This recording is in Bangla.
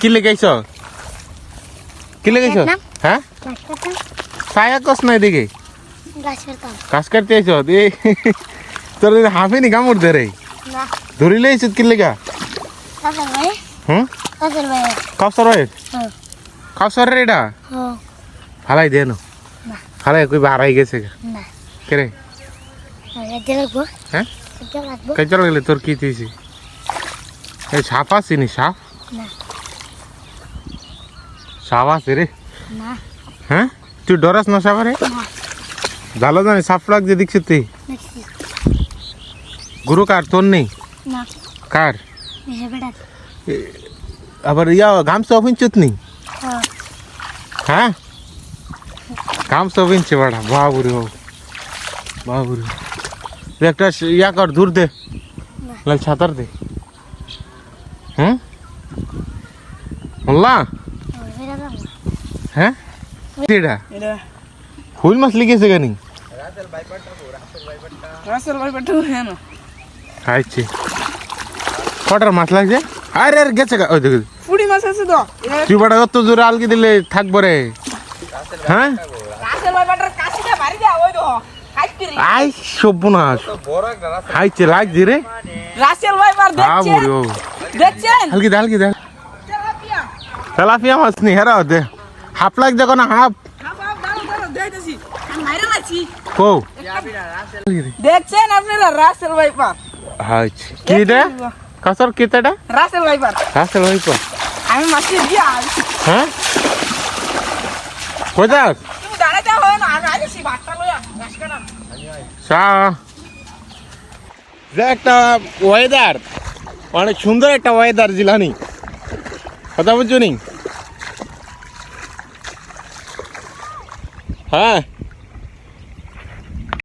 কি লেগাইছ কি লেগাইছ হ্যাঁ ছায়া কস না এদিকে গাছ কাটতে আইছ তোর হাফিনি কামড় ধরে ধরিলে আইছ কি লেগা হুম কাউসার ভাই কাউসার রে এটা ফালাই দে না ফালাই কই বাড়াই গেছে কে রে হ্যাঁ কাজর গেলে তোর কি দিয়েছি এই সাপ আছে নি সাপ সাপ আছে রে হ্যাঁ তুই ডরাস না সাপ রে ভালো জানি সাপ লাগছে দেখছিস তুই গুরু কার তোর নেই কার আবার ইয়া গামছা অফিনচুত নেই হ্যাঁ গামছা অফিনছে বাড়া বাবুরে বাবুরে একটা ইয়া কর দূর দে লাল ছাতার দে হুম বললা হ্যাঁ এটা হুইল মাছ লিখেছে কেন খাইছে কটার মাছ লাগছে আরে আর গেছে ওই দেখে পুরি মাছ আছে তো তুই বড় অত জোরে আলগি দিলে থাকবো রে হ্যাঁ রাসেল ভাই বাটার কাশিটা ভারী দা ওই তো খাইছিস আই সবনাশ খাইছে লাগছে রে রাসেল ভাই বার দেখছেন দেখছেন হালকি দে হালকি দে তেলাপিয়া মাছ নি হেরা দে হাফ লাগ দেখো না হাফ দাঁড়াও দেইতেছি আমি মাইরা মাছি কো দেখছেন আপনারা রাসেল ভাই পা আচ্ছা কি রে কাসর কিতেটা রাসেল ভাই পা রাসেল ভাই পা আমি মাছি দিয়া হ্যাঁ কই যাস তুমি দাঁড়াতে হয় না আমি আইছি ভাতটা লইয়া গাছকাটা সা যে একটা ওয়েদার অনেক সুন্দর একটা ওয়েদার জিলানি কথা বুঝছো নি হ্যাঁ